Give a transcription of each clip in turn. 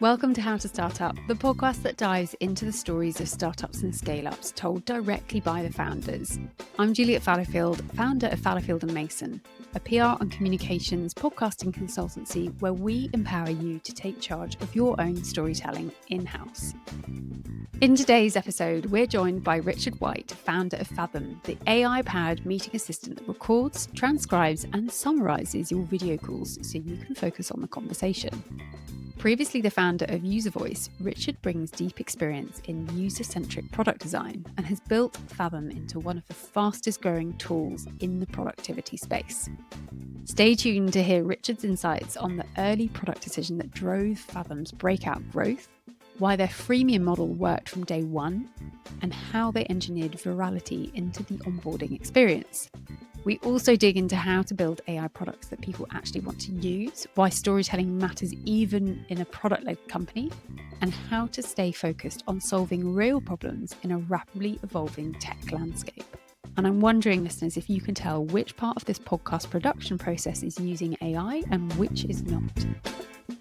Welcome to How to Start Up, the podcast that dives into the stories of startups and scale-ups told directly by the founders. I'm Juliet Fallowfield, founder of Fallowfield & Mason, a PR and communications podcasting consultancy where we empower you to take charge of your own storytelling in-house. In today's episode, we're joined by Richard White, founder of Fathom, the AI-powered meeting assistant that records, transcribes, and summarises your video calls so you can focus on the conversation. Previously the founder of UserVoice, Richard brings deep experience in user-centric product design and has built Fathom into one of the fastest growing tools in the productivity space. Stay tuned to hear Richard's insights on the early product decision that drove Fathom's breakout growth, why their freemium model worked from day one, and how they engineered virality into the onboarding experience. We also dig into how to build AI products that people actually want to use, why storytelling matters even in a product-led company, and how to stay focused on solving real problems in a rapidly evolving tech landscape. And I'm wondering, listeners, if you can tell which part of this podcast production process is using AI and which is not.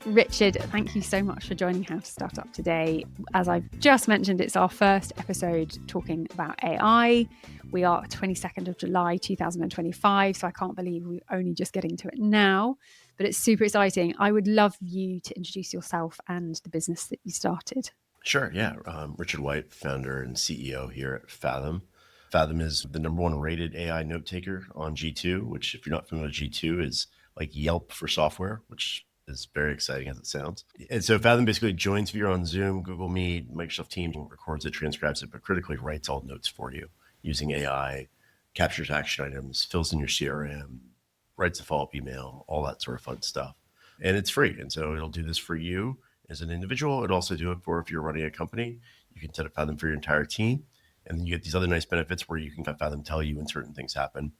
Richard, thank you so much for joining How to Start Up today. As I've just mentioned, it's our first episode talking about AI. We are 22nd of July 2025, so I can't believe we're only just getting to it now, but it's super exciting. I would love you to introduce yourself and the business that you started. Sure, yeah. Richard White, founder and CEO here at Fathom. Fathom is the number one rated AI note taker on G2, which, if you're not familiar with G2, is like Yelp for software, which is very exciting as it sounds. And so Fathom basically joins if you're on Zoom, Google Meet, Microsoft Teams, records it, transcribes it, but critically writes all notes for you using AI, captures action items, fills in your CRM, writes a follow-up email, all that sort of fun stuff. And it's free. And so it'll do this for you as an individual. It'll also do it for if you're running a company. You can set up Fathom for your entire team. And then you get these other nice benefits where you can have Fathom tell you when certain things happen.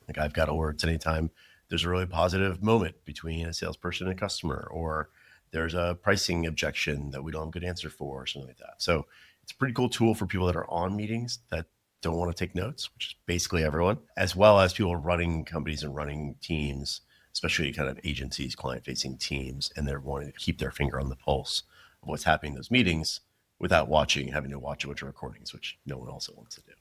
Like I've got alerts anytime there's a really positive moment between a salesperson and a customer, or there's a pricing objection that we don't have a good answer for, or something like that. So it's a pretty cool tool for people that are on meetings that don't want to take notes, which is basically everyone, as well as people running companies and running teams, especially kind of agencies, client-facing teams, and they're wanting to keep their finger on the pulse of what's happening in those meetings without having to watch a bunch of recordings, which no one also wants to do.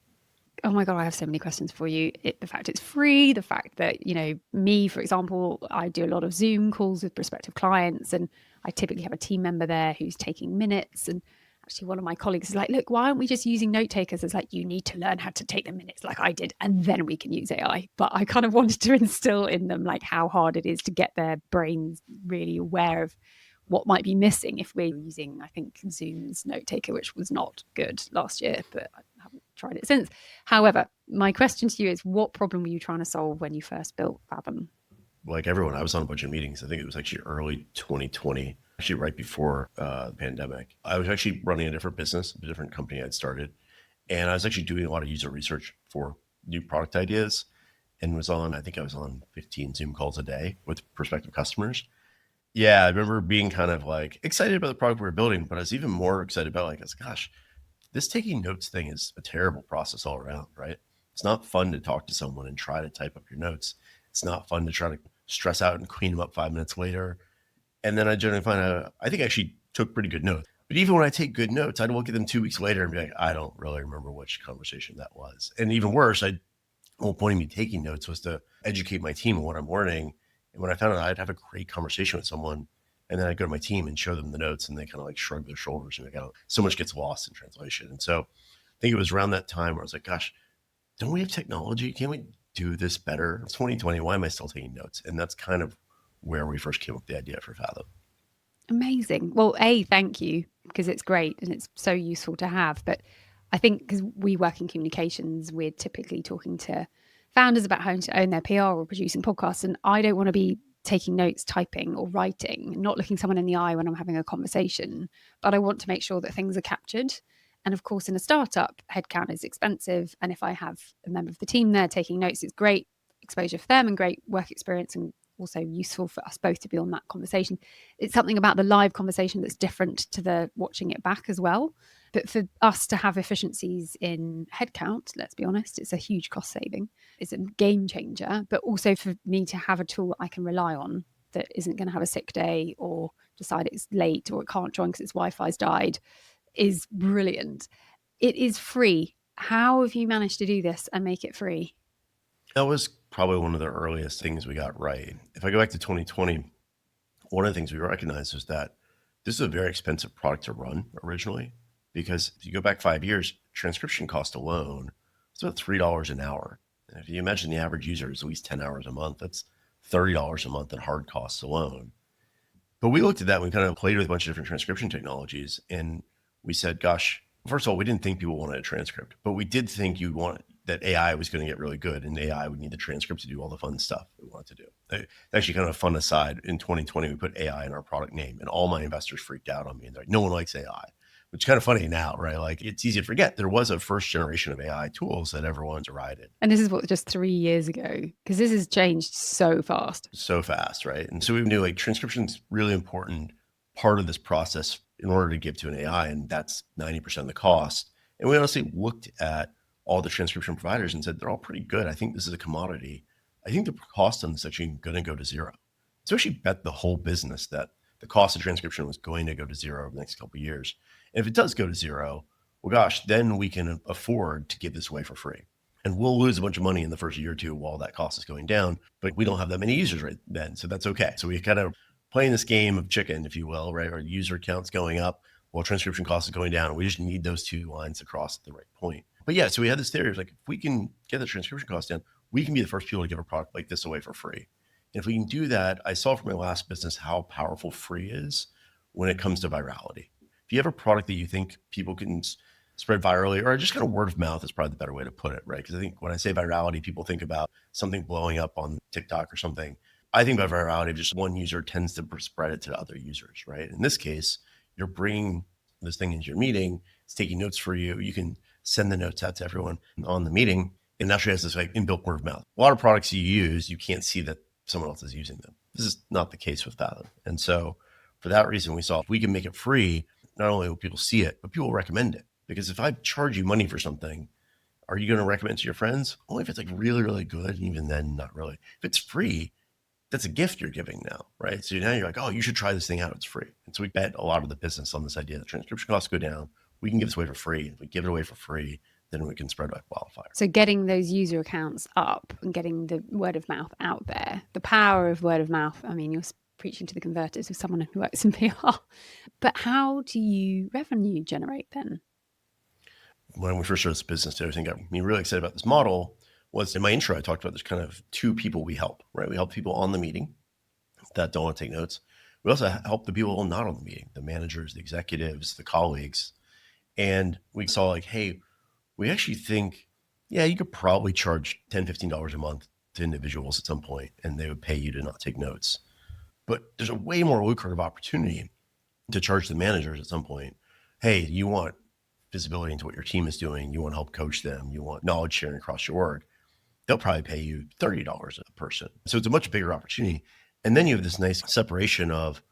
Oh my God, I have so many questions for you. The fact it's free, the fact that, me, for example, I do a lot of Zoom calls with prospective clients, and I typically have a team member there who's taking minutes. And actually one of my colleagues is like, look, why aren't we just using note takers? It's like, you need to learn how to take the minutes like I did, and then we can use AI. But I kind of wanted to instill in them like how hard it is to get their brains really aware of what might be missing if we're using, I think, Zoom's note taker, which was not good last year, but I haven't tried it since. However, my question to you is, what problem were you trying to solve when you first built Fathom? Like everyone, I was on a bunch of meetings. I think it was actually early 2020, actually right before the pandemic. I was actually running a different business, a different company I'd started. And I was actually doing a lot of user research for new product ideas, and I think I was on 15 Zoom calls a day with prospective customers. Yeah, I remember being kind of like excited about the product we were building, but I was even more excited about gosh, this taking notes thing is a terrible process all around, right? It's not fun to talk to someone and try to type up your notes. It's not fun to try to stress out and clean them up 5 minutes later. And then I generally I think I actually took pretty good notes. But even when I take good notes, I'd look at them 2 weeks later and be like, I don't really remember which conversation that was. And even worse, the whole point of me taking notes was to educate my team on what I'm learning. And when I found out I'd have a great conversation with someone, and then I'd go to my team and show them the notes, and they kind of like shrug their shoulders, and so much gets lost in translation. And so I think it was around that time where I was like, gosh, don't we have technology? Can't we do this better? It's 2020. Why am I still taking notes? And that's kind of where we first came up with the idea for Fathom. Amazing. Well, thank you, because it's great and it's so useful to have. But I think because we work in communications, we're typically talking to founders about how to own their PR or producing podcasts. And I don't want to be taking notes, typing or writing, not looking someone in the eye when I'm having a conversation, but I want to make sure that things are captured. And of course, in a startup, headcount is expensive. And if I have a member of the team there taking notes, it's great exposure for them and great work experience, and also useful for us both to be on that conversation. It's something about the live conversation that's different to the watching it back as well. But for us to have efficiencies in headcount, let's be honest, it's a huge cost saving. It's a game changer, but also for me to have a tool I can rely on that isn't going to have a sick day or decide it's late or it can't join because its Wi-Fi's died is brilliant. It is free. How have you managed to do this and make it free? That was probably one of the earliest things we got right. If I go back to 2020, one of the things we recognized was that this is a very expensive product to run originally, because if you go back 5 years, transcription cost alone is about $3 an hour. And if you imagine the average user is at least 10 hours a month, that's $30 a month in hard costs alone. But we looked at that and we kind of played with a bunch of different transcription technologies. And we said, gosh, first of all, we didn't think people wanted a transcript, but we did think that AI was going to get really good, and AI would need the transcript to do all the fun stuff we wanted to do. Actually, kind of a fun aside, in 2020, we put AI in our product name, and all my investors freaked out on me. And they're like, no one likes AI, which is kind of funny now, right? Like, it's easy to forget there was a first generation of AI tools that everyone derided. And this is just 3 years ago, because this has changed so fast. So fast, right? And so we knew like transcription's really important part of this process in order to give to an AI, and that's 90% of the cost. And we honestly looked at all the transcription providers and said, they're all pretty good. I think this is a commodity. I think the cost on this is actually going to go to zero. So actually bet the whole business that the cost of transcription was going to go to zero over the next couple of years. And if it does go to zero, well, gosh, then we can afford to give this away for free. And we'll lose a bunch of money in the first year or two while that cost is going down, but we don't have that many users right then. So that's okay. So we kind of playing this game of chicken, if you will, right? Our user count's going up while transcription costs is going down. We just need those two lines to cross at the right point. But yeah, so we had this theory of like, if we can get the transcription cost down, we can be the first people to give a product like this away for free. And if we can do that, I saw from my last business how powerful free is when it comes to virality. If you have a product that you think people can spread virally, or just kind of word of mouth is probably the better way to put it, right? Because I think when I say virality, people think about something blowing up on TikTok or something. I think about virality, just one user tends to spread it to other users, right? In this case, you're bringing this thing into your meeting, it's taking notes for you. You can send the notes out to everyone on the meeting, and naturally has this like inbuilt word of mouth. A lot of products you use, you can't see that someone else is using them. This is not the case with Fathom. And so for that reason, we saw if we can make it free, not only will people see it, but people will recommend it. Because if I charge you money for something, are you going to recommend it to your friends? Only if it's like really, really good. And even then, not really. If it's free, that's a gift you're giving now, right? So now you're like, oh, you should try this thing out. It's free. And so we bet a lot of the business on this idea that transcription costs go down. We can give this away for free. If we give it away for free, then we can spread like wildfire. So getting those user accounts up and getting the word of mouth out there, the power of word of mouth. I mean, you're preaching to the converters with someone who works in PR. But how do you revenue generate then? When we first started this business, the other thing that got me really excited about this model was in my intro, I talked about there's kind of two people we help, right? We help people on the meeting that don't want to take notes. We also help the people not on the meeting, the managers, the executives, the colleagues. And we saw like, hey, we actually think, yeah, you could probably charge $10, $15 a month to individuals at some point, and they would pay you to not take notes. But there's a way more lucrative opportunity to charge the managers at some point. Hey, you want visibility into what your team is doing. You want to help coach them. You want knowledge sharing across your org. They'll probably pay you $30 a person. So it's a much bigger opportunity. And then you have this nice separation of,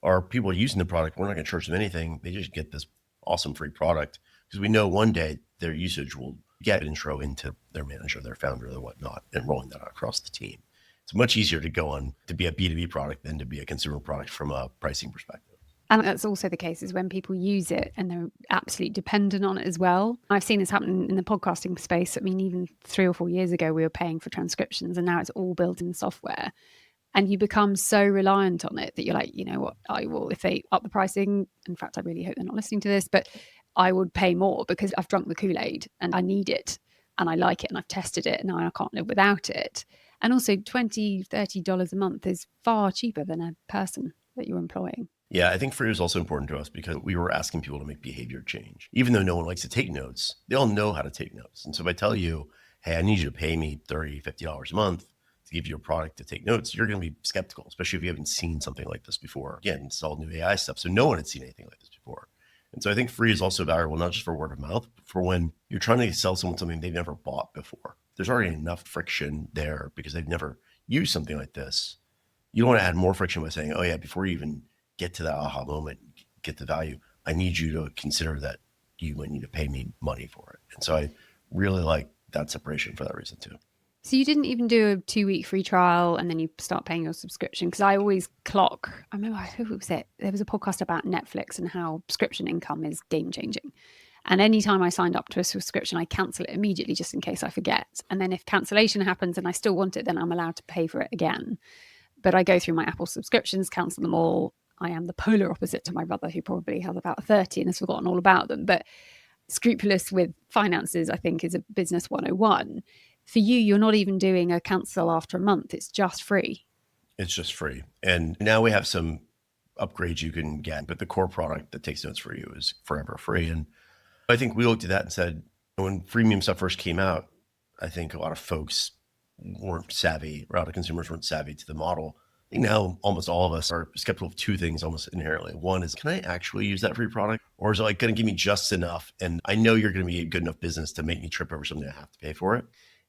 are people using the product? We're not going to charge them anything. They just get this awesome free product because we know one day their usage will get intro into their manager, their founder, or whatnot, and rolling that out across the team. It's much easier to go on to be a B2B product than to be a consumer product from a pricing perspective. And that's also the case is when people use it and they're absolutely dependent on it as well. I've seen this happen in the podcasting space. I mean, even 3 or 4 years ago, we were paying for transcriptions and now it's all built in software. And you become so reliant on it that you're like, you know what, I will, if they up the pricing, in fact, I really hope they're not listening to this, but I would pay more because I've drunk the Kool-Aid and I need it and I like it and I've tested it and now I can't live without it. And also $20, $30 a month is far cheaper than a person that you're employing. Yeah, I think free was also important to us because we were asking people to make behavior change. Even though no one likes to take notes, they all know how to take notes. And so if I tell you, hey, I need you to pay me $30, $50 a month to give you a product to take notes, you're going to be skeptical, especially if you haven't seen something like this before. Again, it's all new AI stuff. So no one had seen anything like this before. And so I think free is also valuable, not just for word of mouth, but for when you're trying to sell someone something they've never bought before. There's already enough friction there because they've never used something like this. You don't want to add more friction by saying, oh yeah, before you even get to that aha moment, get the value, I need you to consider that you might need to pay me money for it. And so I really like that separation for that reason too. So you didn't even do a 2-week free trial and then you start paying your subscription? Because I always clock, and then you start paying your subscription. Because I remember, who was it? There was a podcast about Netflix and how subscription income is game changing. And anytime I signed up to a subscription, I cancel it immediately just in case I forget. And then if cancellation happens and I still want it, then I'm allowed to pay for it again. But I go through my Apple subscriptions, cancel them all. I am the polar opposite to my brother, who probably has about 30 and has forgotten all about them. But scrupulous with finances, I think, is a business 101. For you, you're not even doing a cancel after a month. It's just free. It's just free. And now we have some upgrades you can get, but the core product that takes notes for you is forever free. And I think we looked at that and said, when freemium stuff first came out, I think a lot of folks weren't savvy, or a lot of consumers weren't savvy to the model. I think now almost all of us are skeptical of two things almost inherently. One is, can I actually use that free product? Or is it like going to give me just enough? And I know you're going to be a good enough business to make me trip over something I have to pay for it.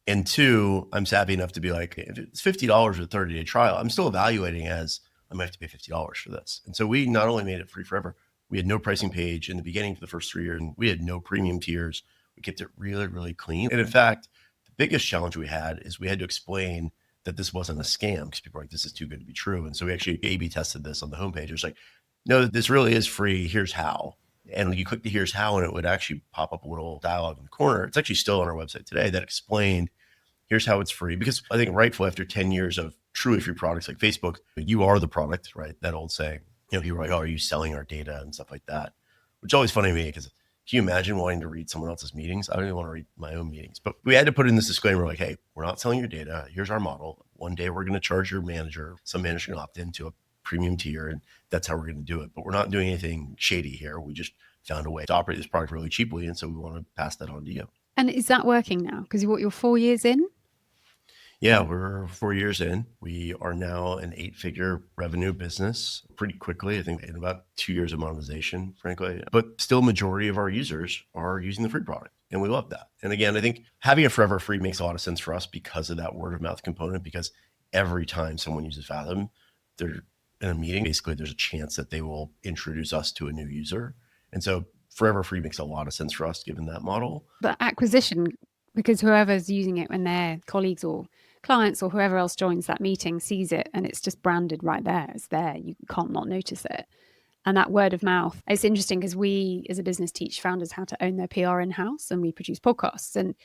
And two, I'm savvy enough to be like, if it's $50 with a 30-day trial, I'm still evaluating as I might have to pay $50 for this. And so we not only made it free forever, we had no pricing page in the beginning for the first 3 years, and we had no premium tiers. We kept it really, really clean. And in fact, the biggest challenge we had is we had to explain that this wasn't a scam, because people were like, this is too good to be true. And so we actually A/B tested this on the homepage. It was like, no, this really is free. Here's how. And you click the here's how, and it would actually pop up a little dialogue in the corner. It's actually still on our website today that explained, here's how it's free. Because I think rightfully, after 10 years of truly free products like Facebook, you are the product, right? That old saying, people are like, oh, are you selling our data and stuff like that? Which is always funny to me, because can you imagine wanting to read someone else's meetings? I don't even want to read my own meetings. But we had to put in this disclaimer like, hey, we're not selling your data. Here's our model. One day we're going to charge your manager. Some manager can opt into a premium tier, and that's how we're going to do it. But we're not doing anything shady here. We just found a way to operate this product really cheaply. And so we want to pass that on to you. And is that working now? Because you're 4 years in? Yeah, we're 4 years in. We are now an 8-figure revenue business pretty quickly. I think in about 2 years of monetization, frankly. But still, majority of our users are using the free product, and we love that. And again, I think having it forever free makes a lot of sense for us because of that word of mouth component. Because every time someone uses Fathom, they're in a meeting, basically there's a chance that they will introduce us to a new user. And so forever free makes a lot of sense for us given that model. But acquisition, because whoever's using it when their colleagues or clients or whoever else joins that meeting sees it, and it's just branded right there. It's there. You can't not notice it. And that word of mouth, it's interesting because we as a business teach founders how to own their PR in-house, and we produce podcasts. And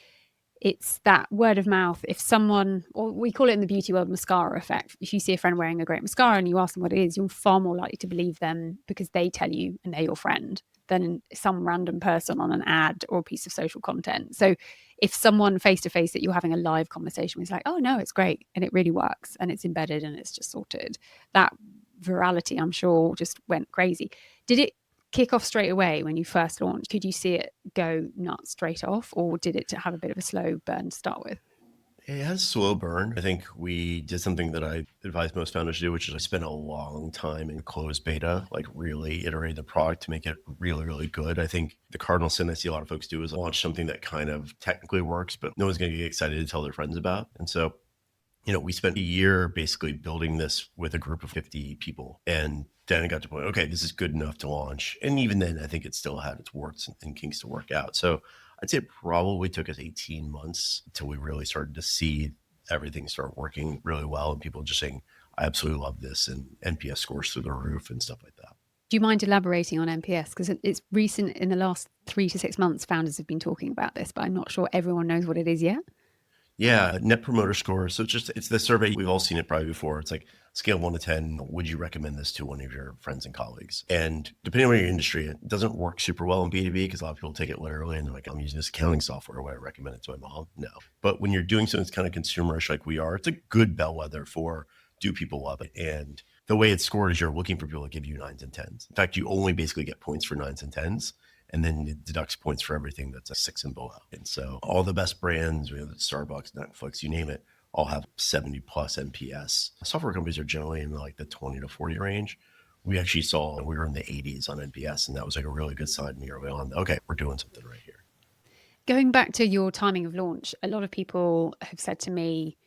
it's that word of mouth. If someone, or we call it in the beauty world, mascara effect. If you see a friend wearing a great mascara and you ask them what it is, you're far more likely to believe them because they tell you and they're your friend than some random person on an ad or a piece of social content. So if someone face to face that you're having a live conversation with is like, oh no, it's great and it really works and it's embedded and it's just sorted, that virality, I'm sure, just went crazy. Did it kick off straight away when you first launched? Could you see it go nuts straight off, or did it have a bit of a slow burn to start with? It has a slow burn. I think we did something that I advise most founders to do, which is I spent a long time in closed beta, like really iterate the product to make it really, really good. I think the cardinal sin I see a lot of folks do is launch something that kind of technically works, but no one's going to get excited to tell their friends about. And so, we spent a year basically building this with a group of 50 people. And then it got to the point, okay, this is good enough to launch. And even then, I think it still had its warts and kinks to work out. So I'd say it probably took us 18 months until we really started to see everything start working really well and people just saying, I absolutely love this, and NPS scores through the roof and stuff like that. Do you mind elaborating on NPS? Because it's recent, in the last 3 to 6 months, founders have been talking about this, but I'm not sure everyone knows what it is yet. Yeah, net promoter score. So it's the survey. We've all seen it probably before. It's like scale 1 to 10. Would you recommend this to one of your friends and colleagues? And depending on your industry, it doesn't work super well in B2B because a lot of people take it literally and they're like, I'm using this accounting software. Would I recommend it to my mom? No. But when you're doing something that's kind of consumerish like we are, it's a good bellwether for, do people love it? And the way it's scored is you're looking for people to give you 9s and 10s. In fact, you only basically get points for 9s and 10s. And then it deducts points for everything that's a 6 and below. And so all the best brands, Starbucks, Netflix, you name it, all have 70 plus NPS. Software companies are generally in like the 20 to 40 range. We actually saw we were in the 80s on NPS, and that was like a really good sign early on. Okay, we're doing something right here. Going back to your timing of launch, a lot of people have said to me,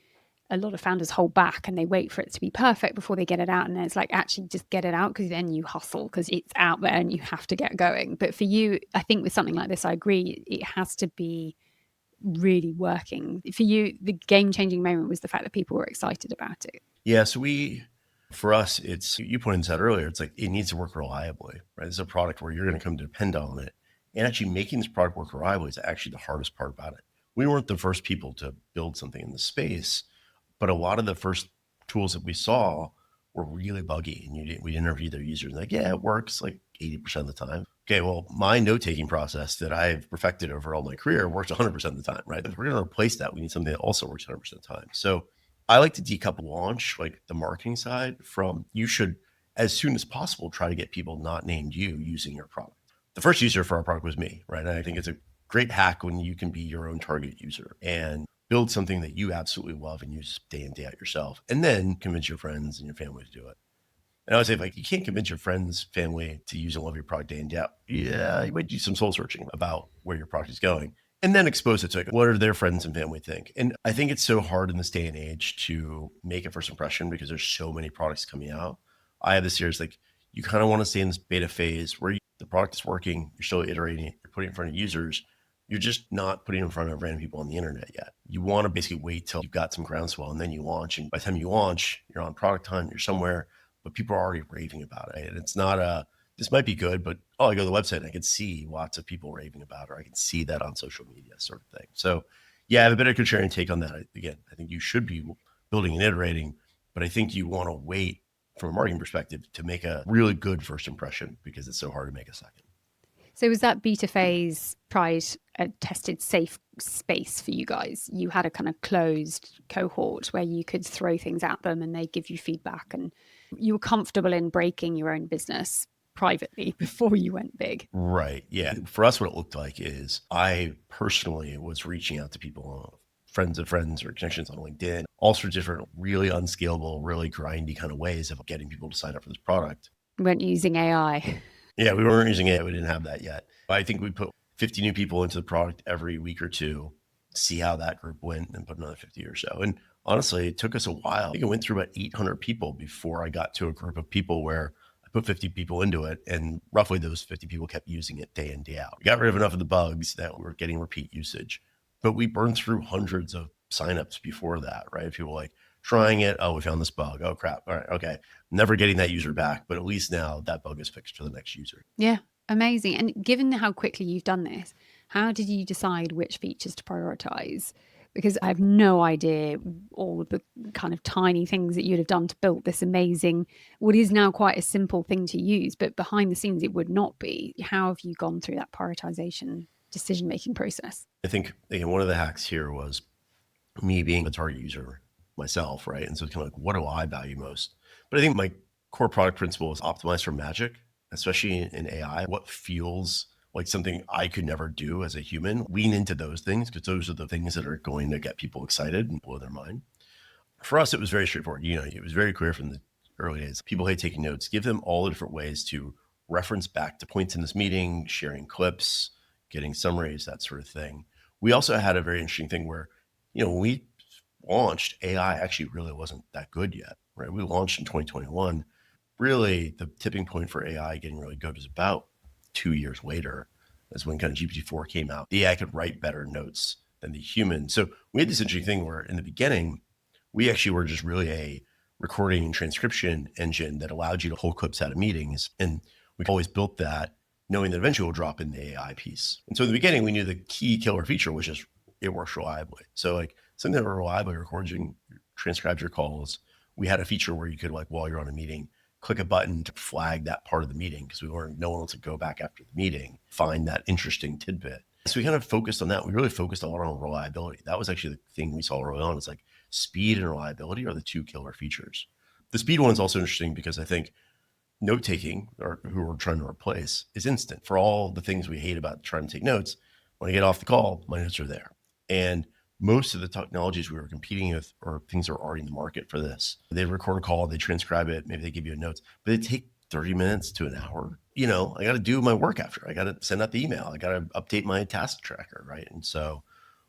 a lot of founders hold back and they wait for it to be perfect before they get it out. And then it's like, actually just get it out, because then you hustle because it's out there and you have to get going. But for you, I think with something like this, I agree, it has to be really working? For you, the game-changing moment was the fact that people were excited about it. Yeah, so for us, you pointed this out earlier, it's like it needs to work reliably, right? It's a product where you're going to come to depend on it. And actually making this product work reliably is actually the hardest part about it. We weren't the first people to build something in the space, but a lot of the first tools that we saw were really buggy, and we interviewed their users like, yeah, it works like 80% of the time. Okay, well, my note-taking process that I've perfected over all my career works 100% of the time, right? If we're going to replace that, we need something that also works 100% of the time. So I like to decouple launch, like the marketing side, from you should, as soon as possible, try to get people not named you using your product. The first user for our product was me, right? And I think it's a great hack when you can be your own target user and build something that you absolutely love and use day in, day out yourself, and then convince your friends and your family to do it. And I would say, like, you can't convince your friends, family to use and love your product day in, day out. Yeah, you might do some soul searching about where your product is going and then expose it to, like, what do their friends and family think? And I think it's so hard in this day and age to make a first impression because there's so many products coming out. I have this series, like, you kind of want to stay in this beta phase where the product is working, you're still iterating it, you're putting it in front of users. You're just not putting it in front of random people on the internet yet. You want to basically wait till you've got some groundswell and then you launch. And by the time you launch, you're on Product Hunt, you're somewhere, but people are already raving about it. And it's not this might be good, but I go to the website and I can see lots of people raving about it, or I can see that on social media sort of thing. So yeah, I have a bit of a contrarian take on that. Again, I think you should be building and iterating, but I think you want to wait from a marketing perspective to make a really good first impression because it's so hard to make a second. So was that beta phase tried a tested safe space for you guys? You had a kind of closed cohort where you could throw things at them and they give you feedback, and you were comfortable in breaking your own business privately before you went big. Right. Yeah. For us, what it looked like is I personally was reaching out to people, friends of friends or connections on LinkedIn, all sorts of different, really unscalable, really grindy kind of ways of getting people to sign up for this product. We weren't using AI. Yeah, we weren't using it. We didn't have that yet. I think we put 50 new people into the product every week or two, see how that group went, and put another 50 or so. And honestly, it took us a while. I think it went through about 800 people before I got to a group of people where I put 50 people into it, and roughly those 50 people kept using it day in, day out. We got rid of enough of the bugs that we were getting repeat usage, but we burned through hundreds of signups before that, right? People like trying it. Oh, we found this bug. Oh, crap. All right. Okay. Never getting that user back, but at least now that bug is fixed for the next user. Yeah. Amazing. And given how quickly you've done this, how did you decide which features to prioritize? Because I have no idea all the kind of tiny things that you'd have done to build this amazing, what is now quite a simple thing to use, but behind the scenes it would not be. How have you gone through that prioritization decision-making process? I think, again, one of the hacks here was me being a target user myself, right? And so it's kind of like, what do I value most? But I think my core product principle is optimize for magic, especially in AI. What feels like something I could never do as a human, lean into those things because those are the things that are going to get people excited and blow their mind. For us, it was very straightforward. It was very clear from the early days. People hate taking notes. Give them all the different ways to reference back to points in this meeting, sharing clips, getting summaries, that sort of thing. We also had a very interesting thing where, when we launched, AI actually really wasn't that good yet, right? We launched in 2021. Really, the tipping point for AI getting really good was about 2 years later. That's when kind of GPT-4 came out. The AI could write better notes than the human. So we had this interesting thing where in the beginning, we actually were just really a recording and transcription engine that allowed you to pull clips out of meetings. And we always built that knowing that eventually we'll drop in the AI piece. And so in the beginning, we knew the key killer feature was just it works reliably. So like something that reliably records and transcribes your calls. We had a feature where you could, like, while you're on a meeting, click a button to flag that part of the meeting because no one wants to go back after the meeting, find that interesting tidbit. So we kind of focused on that. We really focused a lot on reliability. That was actually the thing we saw early on. It's like speed and reliability are the two killer features. The speed one is also interesting because I think note-taking, or who we're trying to replace, is instant. For all the things we hate about trying to take notes, when I get off the call, my notes are there. And most of the technologies we were competing with or things that are already in the market for this, they record a call, they transcribe it, maybe they give you notes, but they take 30 minutes to an hour. I got to do my work after. I got to send out the email. I got to update my task tracker, right? And so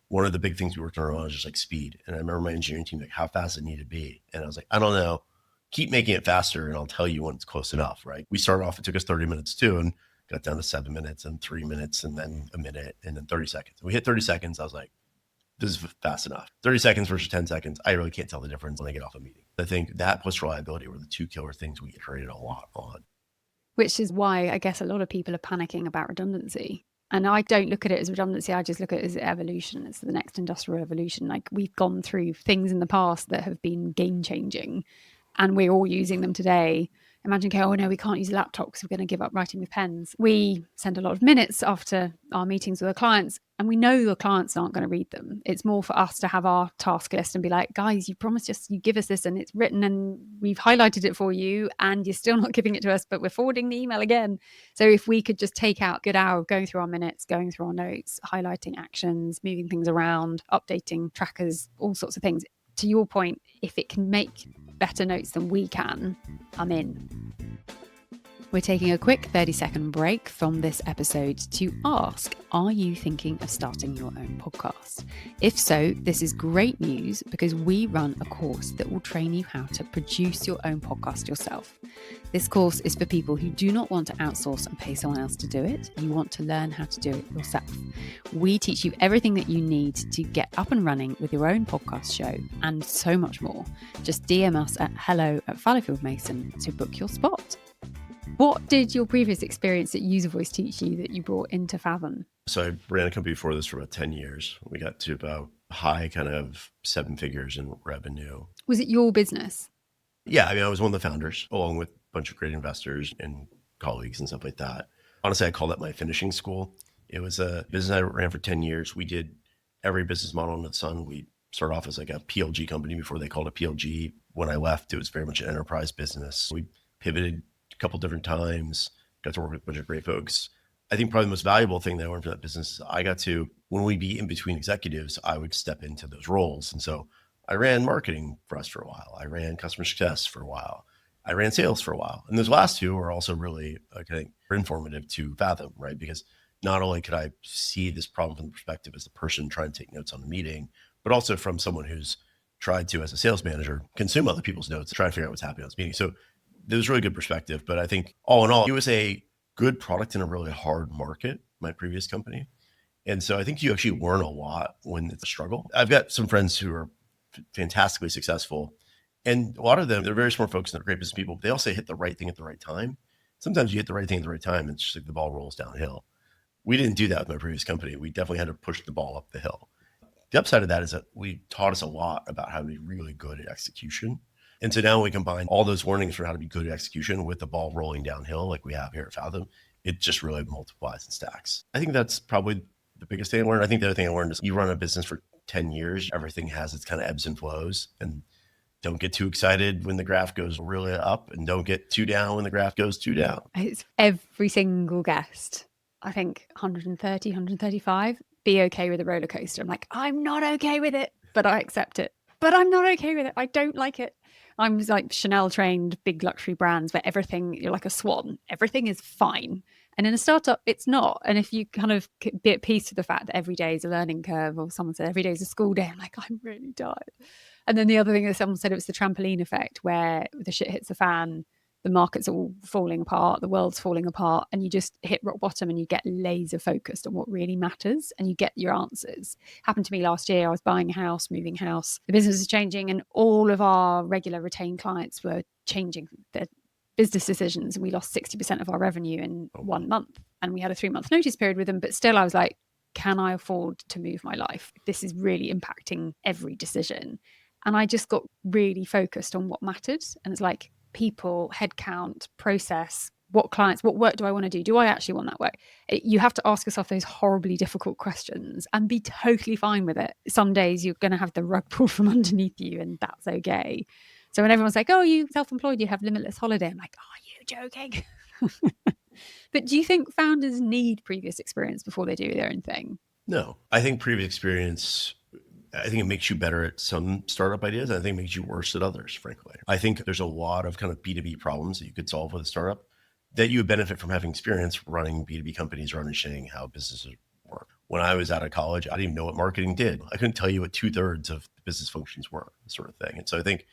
one of the big things we worked on was just like speed. And I remember my engineering team, like, how fast it needed to be. And I was like, I don't know. Keep making it faster and I'll tell you when it's close enough, right? We started off, it took us 30 minutes too, and got down to 7 minutes and 3 minutes and then a minute and then 30 seconds. And we hit 30 seconds. I was like, this is fast enough. 30 seconds versus 10 seconds, I really can't tell the difference when I get off a meeting. I think that plus reliability were the two killer things we iterated a lot on. Which is why I guess a lot of people are panicking about redundancy. And I don't look at it as redundancy. I just look at it as evolution. It's the next industrial revolution. Like, we've gone through things in the past that have been game changing, and we're all using them today. Imagine going, oh no, we can't use laptops, we're going to give up writing with pens. We send a lot of minutes after our meetings with our clients, and we know the clients aren't going to read them. It's more for us to have our task list and be like, guys, you promised us, you give us this and it's written and we've highlighted it for you and you're still not giving it to us, but we're forwarding the email again. So if we could just take out a good hour of going through our minutes, going through our notes, highlighting actions, moving things around, updating trackers, all sorts of things. To your point, if it can make better notes than we can, I'm in. We're taking a quick 30-second break from this episode to ask, are you thinking of starting your own podcast? If so, this is great news because we run a course that will train you how to produce your own podcast yourself. This course is for people who do not want to outsource and pay someone else to do it. You want to learn how to do it yourself. We teach you everything that you need to get up and running with your own podcast show and so much more. Just DM us at hello@Fallowfield-Mason to book your spot. What did your previous experience at UserVoice teach you that you brought into Fathom? So I ran a company before this for about 10 years. We got to about high kind of 7 figures in revenue. Was it your business? Yeah, I mean, I was one of the founders along with a bunch of great investors and colleagues and stuff like that. Honestly, I call that my finishing school. It was a business I ran for 10 years. We did every business model under the sun. We started off as like a PLG company before they called it PLG. When I left, it was very much an enterprise business. We pivoted couple different times, got to work with a bunch of great folks. I think probably the most valuable thing that I learned from that business is I got to, when we'd be in between executives, I would step into those roles. And so I ran marketing for us for a while. I ran customer success for a while. I ran sales for a while. And those last two are also really, I think, informative to Fathom, right? Because not only could I see this problem from the perspective as the person trying to take notes on the meeting, but also from someone who's tried to, as a sales manager, consume other people's notes, try to figure out what's happening on this meeting. So there was really good perspective, but I think all in all, it was a good product in a really hard market, my previous company. And so I think you actually learn a lot when it's a struggle. I've got some friends who are fantastically successful, and a lot of them, they're very smart folks and they're great business people. They also hit the right thing at the right time. Sometimes you hit the right thing at the right time and it's just like the ball rolls downhill. We didn't do that with my previous company. We definitely had to push the ball up the hill. The upside of that is that we taught us a lot about how to be really good at execution. And so now we combine all those learnings for how to be good at execution with the ball rolling downhill like we have here at Fathom. It just really multiplies and stacks. I think that's probably the biggest thing I learned. I think the other thing I learned is you run a business for 10 years, everything has its kind of ebbs and flows, and don't get too excited when the graph goes really up and don't get too down when the graph goes too down. It's every single guest. I think 130, 135, be okay with a roller coaster. I'm like, I'm not okay with it, but I accept it. But I'm not okay with it. I don't like it. I'm like Chanel trained, big luxury brands where everything, you're like a swan. Everything is fine. And in a startup, it's not. And if you kind of be at peace with the fact that every day is a learning curve, or someone said every day is a school day, I'm like, I'm really tired. And then the other thing that someone said, it was the trampoline effect where the shit hits the fan, the market's all falling apart, the world's falling apart, and you just hit rock bottom and you get laser focused on what really matters and you get your answers. Happened to me last year. I was buying a house, moving house. The business is changing and all of our regular retained clients were changing their business decisions. And we lost 60% of our revenue in 1 month. And we had a 3-month notice period with them. But still, I was like, can I afford to move my life? This is really impacting every decision. And I just got really focused on what mattered. And it's like, people, headcount, process, what clients, what work do I want to do? Do I actually want that work? You have to ask yourself those horribly difficult questions and be totally fine with it. Some days you're going to have the rug pulled from underneath you and that's okay. So when everyone's like, oh, you self-employed, you have limitless holiday. I'm like, are you joking? But do you think founders need previous experience before they do their own thing? No, I think previous experience, I think it makes you better at some startup ideas. And I think it makes you worse at others, frankly. I think there's a lot of kind of B2B problems that you could solve with a startup that you would benefit from having experience running B2B companies or understanding how businesses work. When I was out of college, I didn't even know what marketing did. I couldn't tell you what 2/3 of the business functions were, sort of thing. And so I think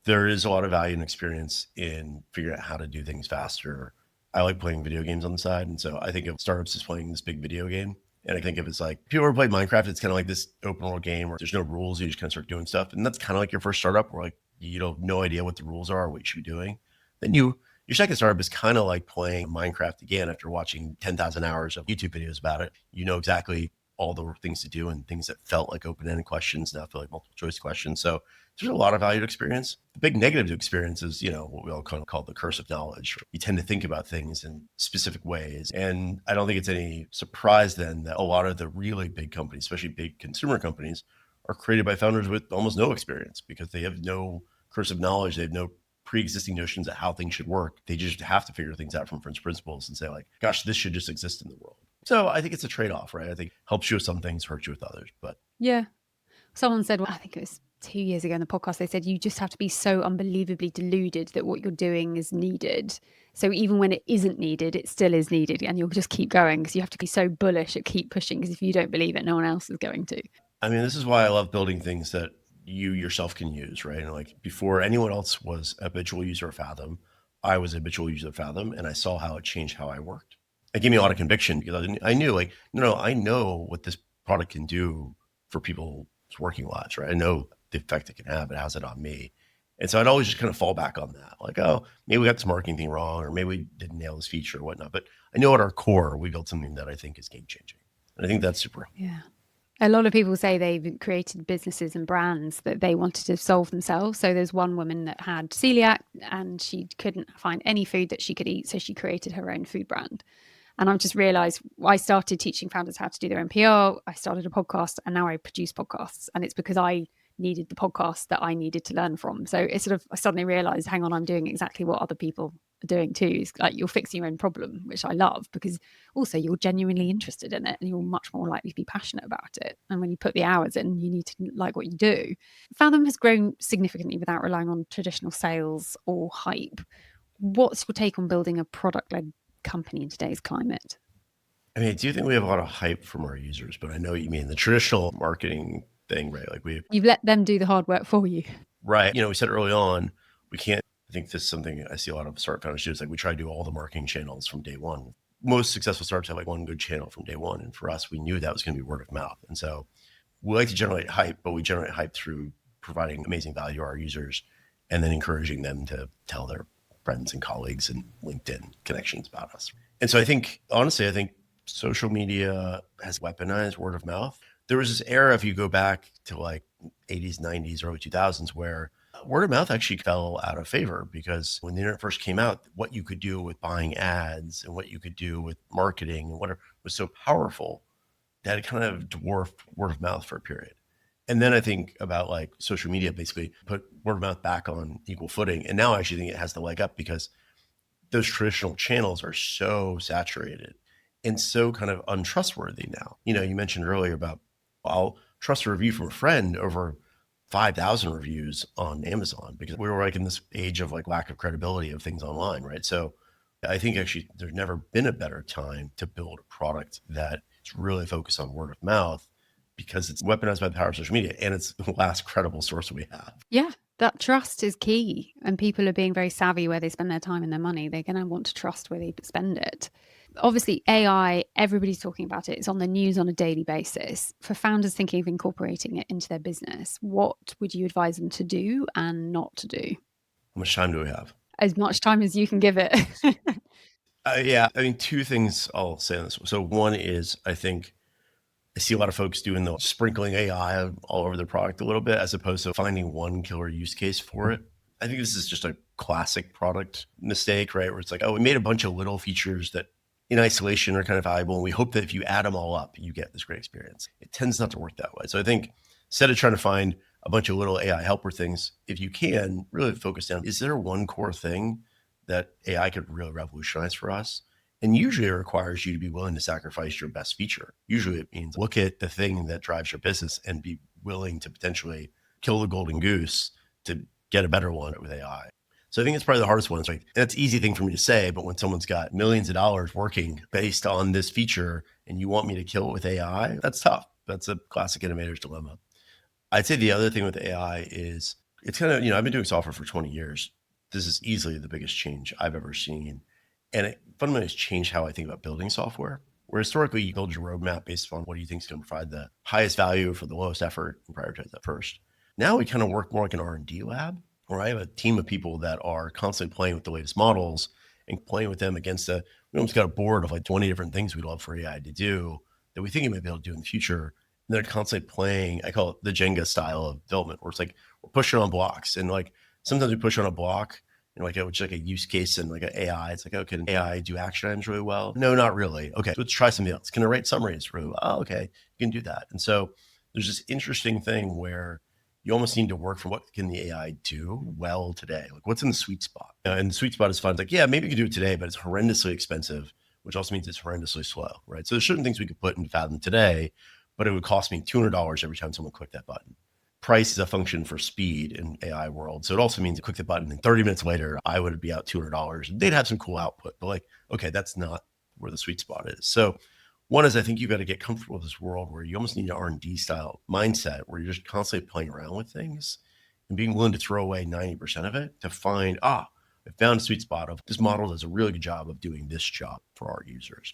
there is a lot of value and experience in figuring out how to do things faster. I like playing video games on the side. And so I think of startups as playing this big video game. And I think if it's like, if you ever played Minecraft, it's kind of like this open world game where there's no rules. You just kind of start doing stuff. And that's kind of like your first startup where like, you don't have no idea what the rules are or what you should be doing. Then your second startup is kind of like playing Minecraft again after watching 10,000 hours of YouTube videos about it. You know exactly all the things to do and things that felt like open-ended questions now feel like multiple choice questions. So there's a lot of value to experience. The big negative to experience is, what we all kind of call the curse of knowledge. You tend to think about things in specific ways. And I don't think it's any surprise then that a lot of the really big companies, especially big consumer companies, are created by founders with almost no experience because they have no curse of knowledge. They have no pre-existing notions of how things should work. They just have to figure things out from first principles and say like, gosh, this should just exist in the world. So I think it's a trade-off, right? I think helps you with some things, hurts you with others. But yeah, someone said, I think it was 2 years ago in the podcast, they said you just have to be so unbelievably deluded that what you're doing is needed. So even when it isn't needed, it still is needed, and you'll just keep going because you have to be so bullish at keep pushing, because if you don't believe it, no one else is going to. I mean, this is why I love building things that you yourself can use, right? And like before anyone else was a habitual user of Fathom, I was a habitual user of Fathom, and I saw how it changed how I worked. It gave me a lot of conviction because I knew like, no, I know what this product can do for people's working lives, right? I know the effect it can have. It has it on me. And so I'd always just kind of fall back on that. Like, oh, maybe we got this marketing thing wrong, or maybe we didn't nail this feature or whatnot. But I know at our core, we built something that I think is game changing. And I think that's super. Yeah. A lot of people say they've created businesses and brands that they wanted to solve themselves. So there's one woman that had celiac and she couldn't find any food that she could eat. So she created her own food brand. And I've just realized I started teaching founders how to do their own PR. I started a podcast and now I produce podcasts. And it's because I needed the podcast that I needed to learn from. So it's sort of, I suddenly realized, hang on, I'm doing exactly what other people are doing too. It's like you're fixing your own problem, which I love, because also you're genuinely interested in it and you're much more likely to be passionate about it. And when you put the hours in, you need to like what you do. Fathom has grown significantly without relying on traditional sales or hype. What's your take on building a product-led company in today's climate? I mean, I do think we have a lot of hype from our users, but I know what you mean. The traditional marketing thing, right? Like you've let them do the hard work for you. Right. We said early on, we can't, I think this is something I see a lot of startup founders do. It's like we try to do all the marketing channels from day one. Most successful startups have like one good channel from day one. And for us, we knew that was going to be word of mouth. And so we like to generate hype, but we generate hype through providing amazing value to our users and then encouraging them to tell their friends and colleagues and LinkedIn connections about us. And so I think, honestly, social media has weaponized word of mouth. There was this era, if you go back to like 80s, 90s, early 2000s, where word of mouth actually fell out of favor because when the internet first came out, what you could do with buying ads and what you could do with marketing and whatever was so powerful that it kind of dwarfed word of mouth for a period. And then I think about like social media basically put word of mouth back on equal footing. And now I actually think it has the leg up because those traditional channels are so saturated and so kind of untrustworthy now. You mentioned earlier about, I'll trust a review from a friend over 5,000 reviews on Amazon because we were like in this age of like lack of credibility of things online, right? So I think actually there's never been a better time to build a product that is really focused on word of mouth because it's weaponized by the power of social media and it's the last credible source we have. Yeah, that trust is key. And people are being very savvy where they spend their time and their money. They're going to want to trust where they spend it. Obviously, AI, everybody's talking about it. It's on the news on a daily basis. For founders thinking of incorporating it into their business, what would you advise them to do and not to do? How much time do we have? As much time as you can give it. Yeah, I mean, two things I'll say on this. So one is I think I see a lot of folks doing the sprinkling AI all over their product a little bit, as opposed to finding one killer use case for it. I think this is just a classic product mistake, right? Where it's like, oh, we made a bunch of little features that in isolation are kind of valuable. And we hope that if you add them all up, you get this great experience. It tends not to work that way. So I think instead of trying to find a bunch of little AI helper things, if you can really focus down, is there one core thing that AI could really revolutionize for us? And usually it requires you to be willing to sacrifice your best feature. Usually it means look at the thing that drives your business and be willing to potentially kill the golden goose to get a better one with AI. So I think it's probably the hardest one. It's like, that's an easy thing for me to say, but when someone's got millions of dollars working based on this feature and you want me to kill it with AI, that's tough. That's a classic innovator's dilemma. I'd say the other thing with AI is it's kind of, I've been doing software for 20 years. This is easily the biggest change I've ever seen. And it fundamentally has changed how I think about building software. where historically you build your roadmap based on what do you think is going to provide the highest value for the lowest effort and prioritize that first. Now we kind of work more like an R&D lab, where I have a team of people that are constantly playing with the latest models and playing with them against we almost got a board of like 20 different things we'd love for AI to do that we think it might be able to do in the future. And they're constantly playing, I call it the Jenga style of development, where it's like we're pushing on blocks. And like sometimes we push on a block, which is like a use case and like an AI. It's like, oh, can AI do action items really well? No, not really. Okay, let's try something else. Can it write summaries really well? Oh, okay, you can do that. And so there's this interesting thing where you almost need to work for what can the AI do well today? Like what's in the sweet spot? And the sweet spot is fun. It's like, yeah, maybe you can do it today, but it's horrendously expensive, which also means it's horrendously slow, right? So there's certain things we could put into Fathom today, but it would cost me $200 every time someone clicked that button. Price is a function for speed in AI world. So it also means you click the button and 30 minutes later, I would be out $200. They'd have some cool output, but like, okay, that's not where the sweet spot is. So one is I think you've got to get comfortable with this world where you almost need an R&D style mindset where you're just constantly playing around with things and being willing to throw away 90% of it to find, I found a sweet spot of this model does a really good job of doing this job for our users.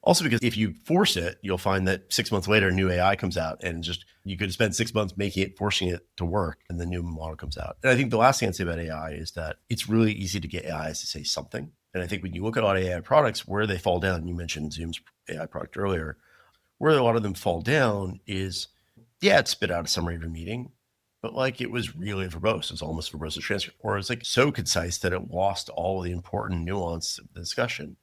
Also, because if you force it, you'll find that 6 months later, a new AI comes out and just you could spend 6 months forcing it to work, and the new model comes out. And I think the last thing I'd say about AI is that it's really easy to get AIs to say something. And I think when you look at a lot of AI products, where they fall down, you mentioned Zoom's AI product earlier, where a lot of them fall down is, it spit out a summary of your meeting, but like it was really verbose. It's almost verbose as transcript, or it's like so concise that it lost all the important nuance of the discussion.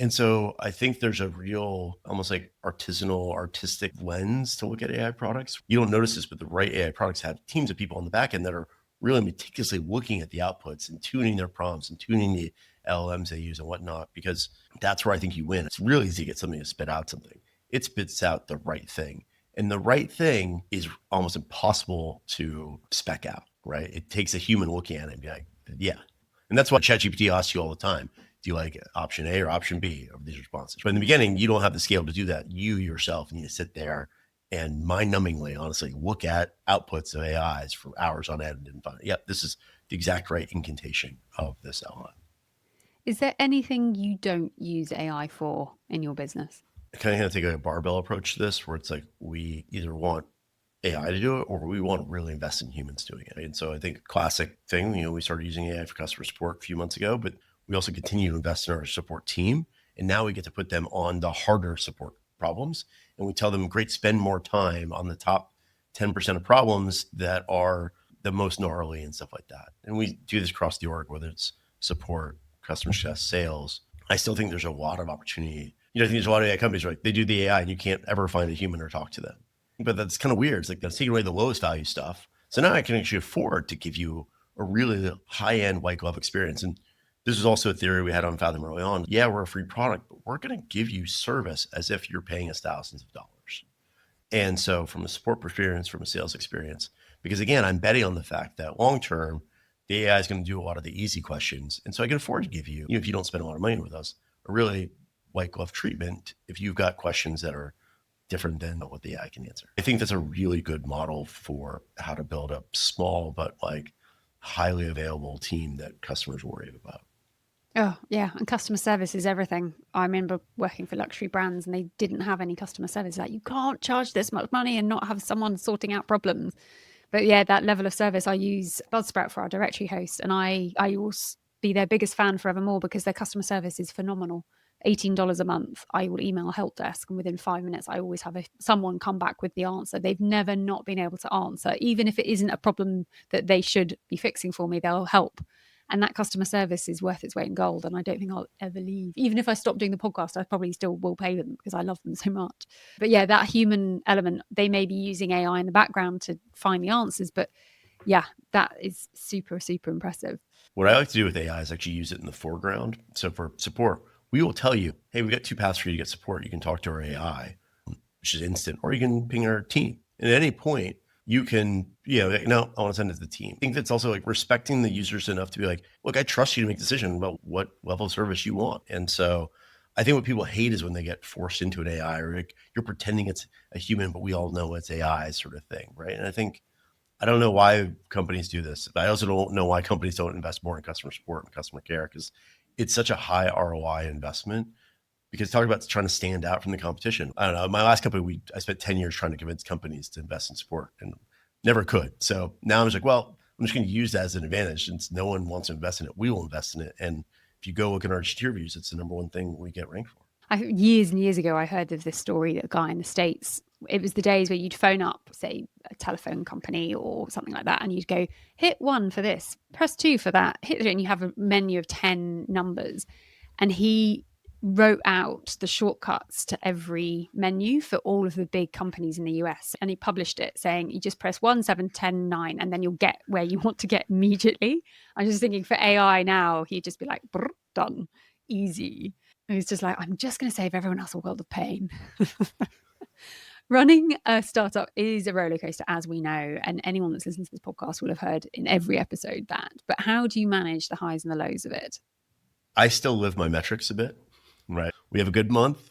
And so I think there's a real almost like artisanal, artistic lens to look at AI products. You don't notice this, but the right AI products have teams of people on the back end that are really meticulously looking at the outputs and tuning their prompts and tuning the LLMs they use and whatnot, because that's where I think you win. It's really easy to get something to spit out something. It spits out the right thing. And the right thing is almost impossible to spec out, right? It takes a human looking at it and be like, yeah. And that's what ChatGPT asks you all the time. Do you like option A or option B of these responses? But in the beginning, you don't have the scale to do that. You yourself need to sit there and mind-numbingly, honestly, look at outputs of AIs for hours on end and find, this is the exact right incantation of this LLM. Is there anything you don't use AI for in your business? I kind of take a barbell approach to this, where it's like we either want AI to do it or we want to really invest in humans doing it. And so I think classic thing, we started using AI for customer support a few months ago, but we also continue to invest in our support team. And now we get to put them on the harder support problems. And we tell them, great, spend more time on the top 10% of problems that are the most gnarly and stuff like that. And we do this across the org, whether it's support, customer success, sales. I still think there's a lot of opportunity. I think there's a lot of AI companies, right? They do the AI and you can't ever find a human or talk to them. But that's kind of weird. It's like that's taking away the lowest value stuff. So now I can actually afford to give you a really high-end white glove experience. And this is also a theory we had on Fathom early on. Yeah, we're a free product, but we're going to give you service as if you're paying us thousands of dollars. And so from a support experience, from a sales experience, because again, I'm betting on the fact that long-term, the AI is going to do a lot of the easy questions. And so I can afford to give you, if you don't spend a lot of money with us, a really white glove treatment if you've got questions that are different than what the AI can answer. I think that's a really good model for how to build a small but like highly available team that customers worry about. Oh, yeah. And customer service is everything. I remember working for luxury brands and they didn't have any customer service. Like, you can't charge this much money and not have someone sorting out problems. But yeah, that level of service, I use Buzzsprout for our directory host. And I will be their biggest fan forevermore because their customer service is phenomenal. $18 a month, I will email a help desk, and within 5 minutes, I always have someone come back with the answer. They've never not been able to answer. Even if it isn't a problem that they should be fixing for me, they'll help. And that customer service is worth its weight in gold. And I don't think I'll ever leave. Even if I stop doing the podcast, I probably still will pay them because I love them so much. But yeah, that human element, they may be using AI in the background to find the answers. But yeah, that is super, super impressive. What I like to do with AI is actually use it in the foreground. So for support, we will tell you, hey, we've got 2 paths for you to get support. You can talk to our AI, which is instant, or you can ping our team. And at any point, you can, no, I want to send it to the team. I think that's also like respecting the users enough to be like, look, I trust you to make a decision about what level of service you want. And so I think what people hate is when they get forced into an AI or like you're pretending it's a human, but we all know it's AI sort of thing, right? And I don't know why companies do this. I also don't know why companies don't invest more in customer support and customer care, because it's such a high ROI investment. because talk about trying to stand out from the competition. I don't know. My last company, I spent 10 years trying to convince companies to invest in support and never could. So now I'm just like, well, I'm just going to use that as an advantage. Since no one wants to invest in it, we will invest in it. And if you go look at our GT reviews, it's the number one thing we get ranked for. Years and years ago, I heard of this story that a guy in the States, it was the days where you'd phone up, say, a telephone company or something like that, and you'd go, hit 1 for this, press 2 for that, hit 3, and you have a menu of 10 numbers. And he wrote out the shortcuts to every menu for all of the big companies in the US. And he published it saying, you just press 1, 7, 10, 9, and then you'll get where you want to get immediately. I'm just thinking for AI now, he'd just be like, done, easy. And he's just like, I'm just going to save everyone else a world of pain. Running a startup is a roller coaster, as we know. And anyone that's listened to this podcast will have heard in every episode that. But how do you manage the highs and the lows of it? I still live my metrics a bit, right? We have a good month,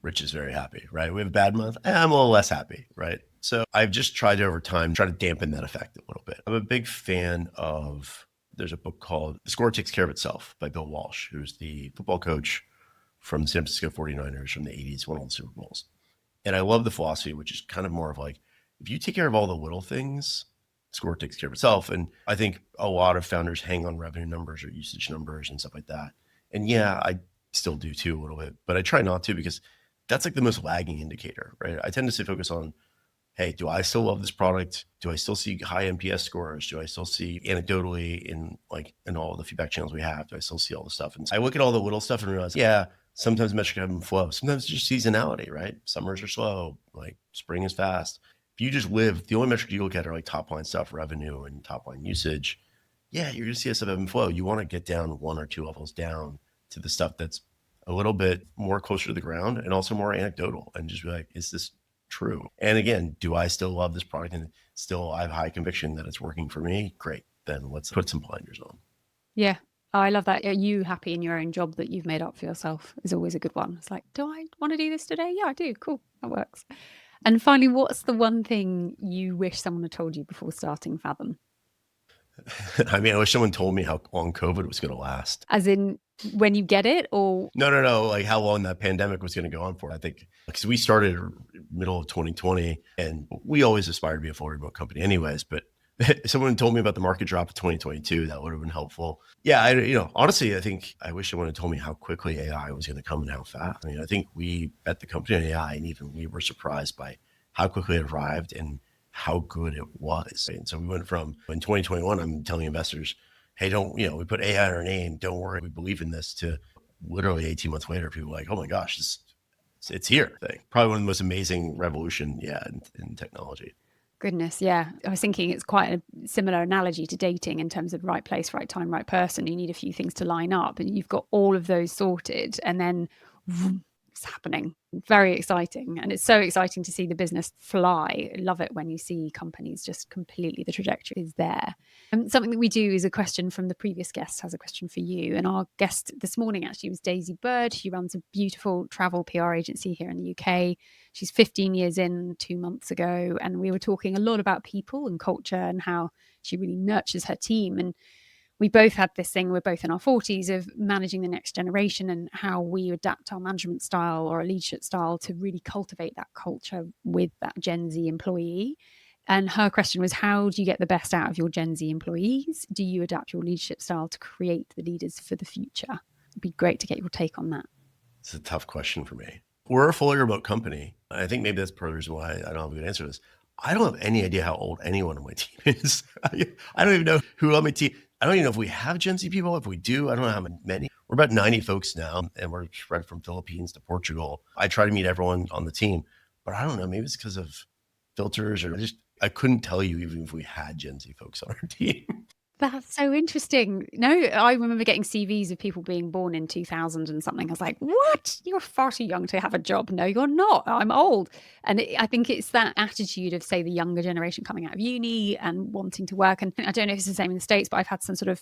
Rich is very happy, right? We have a bad month, I'm a little less happy, right? So I've just tried over time, try to dampen that effect a little bit. I'm a big fan of, there's a book called The Score Takes Care of Itself by Bill Walsh, who's the football coach from the San Francisco 49ers from the 80s, won all the Super Bowls. And I love the philosophy, which is kind of more of like, if you take care of all the little things, score takes care of itself. And I think a lot of founders hang on revenue numbers or usage numbers and stuff like that. And yeah, I still do too a little bit, but I try not to because that's like the most lagging indicator, right? I tend to stay focused on, hey, do I still love this product? Do I still see high NPS scores? Do I still see anecdotally in all the feedback channels we have? Do I still see all the stuff? And I look at all the little stuff and realize, yeah, sometimes metrics have them flow. Sometimes it's just seasonality, right? Summers are slow, like spring is fast. If you just live, the only metric you look at are like top line stuff, revenue and top line usage. Yeah, you're going to see a stuff ebb and flow. You want to get down 1 or 2 levels down to the stuff that's a little bit more closer to the ground and also more anecdotal and just be like, is this true? And again, do I still love this product and still I have high conviction that it's working for me? Great. Then let's put some blinders on. Yeah. Oh, I love that. Are you happy in your own job that you've made up for yourself is always a good one. It's like, do I want to do this today? Yeah, I do. Cool. That works. And finally, what's the one thing you wish someone had told you before starting Fathom? I mean, I wish someone told me how long COVID was going to last. As in when you get it or? No. Like how long that pandemic was going to go on for. I think because we started middle of 2020 and we always aspired to be a full remote company anyways, but if someone told me about the market drop of 2022, that would have been helpful. Yeah, honestly, I think I wish someone had told me how quickly AI was going to come and how fast. I mean, I think we bet the company on AI and even we were surprised by how quickly it arrived and how good it was. And so we went from, in 2021, I'm telling investors, hey, we put AI in our name. Don't worry, we believe in this, to literally 18 months later, people are like, oh my gosh, it's here. Probably one of the most amazing revolution, in technology. Goodness, yeah. I was thinking it's quite a similar analogy to dating in terms of right place, right time, right person. You need a few things to line up and you've got all of those sorted and then vroom, it's happening. Very exciting. And it's so exciting to see the business fly. I love it when you see companies just completely, the trajectory is there. Something that we do is a question from the previous guest has a question for you. And our guest this morning actually was Daisy Bird. She runs a beautiful travel PR agency here in the UK. She's 15 years in 2 months ago. And we were talking a lot about people and culture and how she really nurtures her team. And we both had this thing, we're both in our 40s, of managing the next generation and how we adapt our management style or our leadership style to really cultivate that culture with that Gen Z employee. And her question was, how do you get the best out of your Gen Z employees? Do you adapt your leadership style to create the leaders for the future? It'd be great to get your take on that. It's a tough question for me. We're a fully remote company. I think maybe that's part of the reason why I don't have a good answer to this. I don't have any idea how old anyone on my team is. I don't even know who on my team. I don't even know if we have Gen Z people. If we do, I don't know how many. We're about 90 folks now, and we're spread from Philippines to Portugal. I try to meet everyone on the team, but I don't know. Maybe it's because of filters or I couldn't tell you even if we had Gen Z folks on our team. That's so interesting. No, I remember getting CVs of people being born in 2000 and something. I was like, what? You're far too young to have a job. No, you're not. I'm old. And I think it's that attitude of, say, the younger generation coming out of uni and wanting to work. And I don't know if it's the same in the States, but I've had some sort of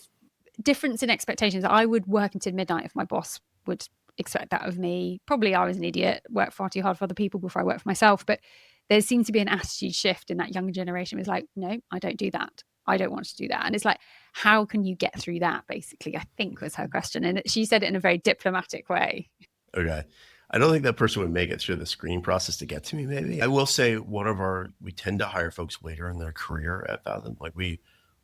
difference in expectations. I would work until midnight if my boss would expect that of me. Probably I was an idiot, worked far too hard for other people before I worked for myself. But there seems to be an attitude shift in that younger generation. It's like, no, I don't do that. I don't want to do that. And it's like, how can you get through that, basically, I think was her question. And she said it in a very diplomatic way. Okay. I don't think that person would make it through the screening process to get to me, maybe. I will say we tend to hire folks later in their career at Fathom.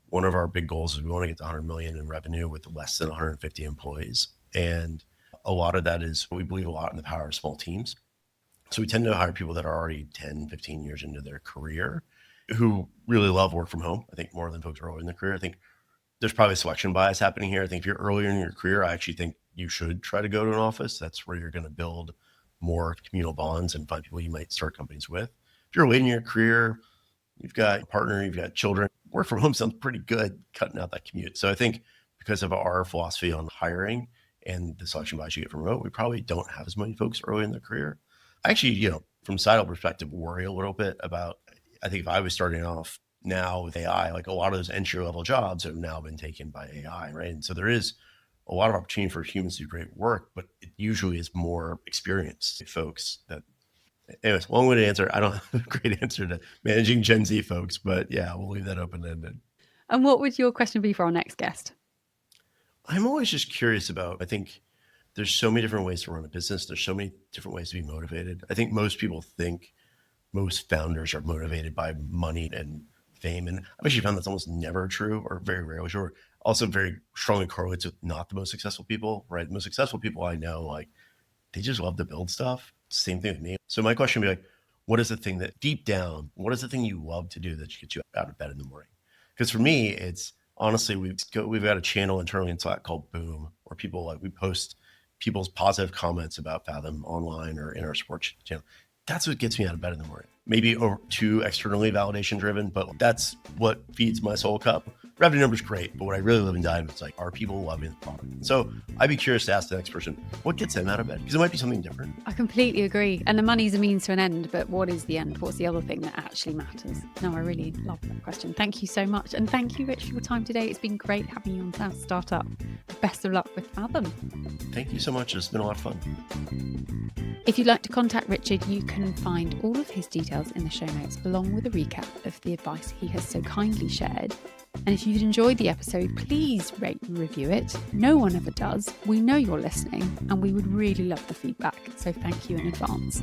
One of our big goals is we want to get to 100 million in revenue with less than 150 employees. And a lot of that is, we believe a lot in the power of small teams. So we tend to hire people that are already 10, 15 years into their career who really love work from home. I think more than folks early in their career. I think there's probably selection bias happening here. I think if you're earlier in your career, I actually think you should try to go to an office. That's where you're going to build more communal bonds and find people you might start companies with. If you're late in your career, you've got a partner, you've got children, work from home sounds pretty good, cutting out that commute. So I think because of our philosophy on hiring and the selection bias you get from remote, we probably don't have as many folks early in their career. I actually, from societal perspective, worry a little bit about, I think if I was starting off now with AI, like a lot of those entry-level jobs have now been taken by AI, right? And so there is a lot of opportunity for humans to do great work, but it usually is more experienced folks that, anyways, long-winded answer. I don't have a great answer to managing Gen Z folks, but yeah, we'll leave that open-ended. And what would your question be for our next guest? I'm always just curious about, I think there's so many different ways to run a business. There's so many different ways to be motivated. I think most people think most founders are motivated by money and fame. And I've actually found that's almost never true, or very rarely true. Also very strongly correlates with not the most successful people, right? The most successful people I know, they just love to build stuff. Same thing with me. So my question would be what is the thing that deep down, what is the thing you love to do that gets you out of bed in the morning? Because for me, it's honestly, we've got a channel internally in Slack called Boom, where people we post people's positive comments about Fathom online or in our sports channel. That's what gets me out of bed in the morning. Maybe too externally validation driven, but that's what feeds my soul cup. Revenue numbers great, but what I really live and die in is are people loving the product? So I'd be curious to ask the next person, what gets them out of bed? Because it might be something different. I completely agree. And the money's a means to an end, but what is the end? What's the other thing that actually matters? No, I really love that question. Thank you so much. And thank you, Rich, for your time today. It's been great having you on South Startup. Best of luck with Fathom. Thank you so much. It's been a lot of fun. If you'd like to contact Richard, you can find all of his details in the show notes, along with a recap of the advice he has so kindly shared. And if you've enjoyed the episode, please rate and review it. No one ever does. We know you're listening, and we would really love the feedback. So thank you in advance.